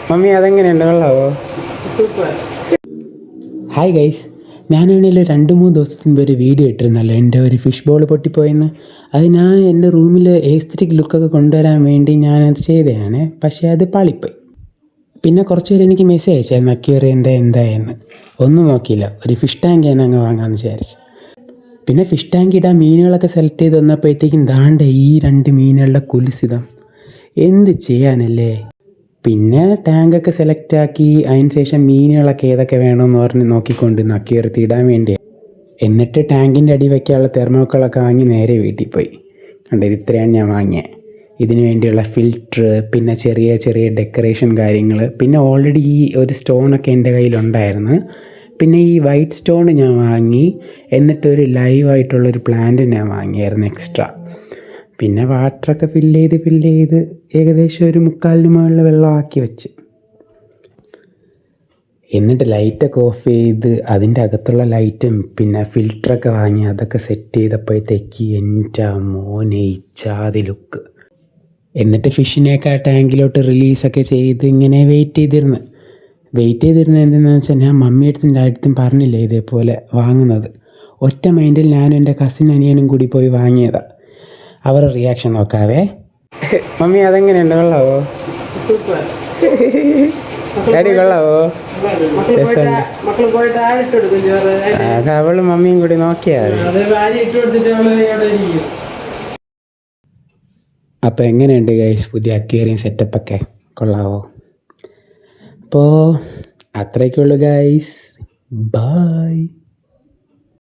Mummy അതെങ്ങനെയുണ്ട്, കൊള്ളാവോ? Super. Hi guys, ഞാനാണെങ്കിൽ 2-3 ദിവസത്തിന് മുമ്പ് ഒരു വീഡിയോ ഇട്ടിരുന്നല്ലോ, എൻ്റെ ഒരു ഫിഷ് ബോൾ പൊട്ടിപ്പോയെന്ന്. അത് ഞാൻ എൻ്റെ റൂമിൽ എസ്തറ്റിക് ലുക്കൊക്കെ കൊണ്ടുവരാൻ വേണ്ടി ഞാനത് ചെയ്തതാണ്. പക്ഷേ അത് പാളിപ്പോയി. പിന്നെ കുറച്ച് പേര് എനിക്ക് മെസ്സേജ് അയച്ചായിരുന്നു അക്വേറിയം എന്തായെന്ന്. ഒന്നും നോക്കിയില്ല, ഒരു ഫിഷ് ടാങ്ക് ഞാൻ അങ്ങ് വാങ്ങാമെന്ന് വിചാരിച്ചു. പിന്നെ ഫിഷ് ടാങ്ക് ഇടാൻ മീനുകളൊക്കെ സെലക്ട് ചെയ്ത് വന്നപ്പോഴത്തേക്കും ദാണ്ട ഈ 2 മീനുകളുടെ കുലിസിതം. എന്ത് ചെയ്യാനല്ലേ. പിന്നെ ടാങ്കൊക്കെ സെലക്ട് ആക്കി അതിന് ശേഷം മീനുകളൊക്കെ ഏതൊക്കെ വേണമെന്ന് പറഞ്ഞ് നോക്കിക്കൊണ്ട് അക്വേറിയത്തിൽ ഇടാൻ വേണ്ടി. എന്നിട്ട് ടാങ്കിൻ്റെ അടി വയ്ക്കാനുള്ള തെർമോക്കളൊക്കെ വാങ്ങി നേരെ വീട്ടിൽ പോയി. കണ്ടോ, ഇത് ഇത്രയാണ് ഞാൻ വാങ്ങിയത്. ഇതിന് വേണ്ടിയുള്ള ഫിൽറ്റർ, പിന്നെ ചെറിയ ചെറിയ ഡെക്കറേഷൻ കാര്യങ്ങൾ, പിന്നെ ഓൾറെഡി ഈ ഒരു സ്റ്റോണൊക്കെ എൻ്റെ കയ്യിലുണ്ടായിരുന്നു. പിന്നെ ഈ വൈറ്റ് സ്റ്റോൺ ഞാൻ വാങ്ങി. എന്നിട്ടൊരു ലൈവായിട്ടുള്ളൊരു പ്ലാന്റ് ഞാൻ വാങ്ങിയായിരുന്നു എക്സ്ട്രാ. പിന്നെ വാട്ടറൊക്കെ ഫില്ല് ചെയ്ത് ഏകദേശം ഒരു 3/4 മുകളിൽ വെള്ളമാക്കി വെച്ച്. എന്നിട്ട് ലൈറ്റൊക്കെ ഓഫ് ചെയ്ത് അതിൻ്റെ അകത്തുള്ള ലൈറ്റും പിന്നെ ഫിൽറ്ററൊക്കെ വാങ്ങി അതൊക്കെ സെറ്റ് ചെയ്തപ്പോഴത്തേക്ക് എൻ്റെ മോനെ ഇച്ചാതി ലുക്ക്. എന്നിട്ട് ഫിഷിനെയൊക്കെ ആ ടാങ്കിലോട്ട് റിലീസൊക്കെ ചെയ്ത് ഇങ്ങനെ വെയിറ്റ് ചെയ്തിരുന്നു എന്തെന്ന് വെച്ചാൽ, ഞാൻ മമ്മിയടുത്തും അടുത്തും പറഞ്ഞില്ലേ ഇതേപോലെ വാങ്ങുന്നത്. ഒറ്റ മൈൻഡിൽ ഞാനും എൻ്റെ കസിൻ അനിയനും കൂടി പോയി വാങ്ങിയതാണ്. അവരുടെ റിയാക്ഷൻ നോക്കാവേ. മമ്മി അതെങ്ങനെയുണ്ട്, കൊള്ളാവോ? സൂപ്പർ. ഡാഡി കൊള്ളാവോ? മക്കള് പോയിട്ട് ആരിട്ട് കൊടുക്കും ചോറ്. അത് അവളും മമ്മിയും കൂടി നോക്കിയാൽ അത് വാരി ഇട്ട് കൊടുത്തിട്ട് അവള് അവിടെ ഇരിക്കും. അപ്പോൾ എങ്ങനെയുണ്ട് ഗൈസ് പുതിയ അക്വേറിയം സെറ്റപ്പൊക്കെ, കൊള്ളാവോ? അപ്പോൾ അത്രയൊക്കെ ഉള്ളൂ ഗൈസ്, ബൈ.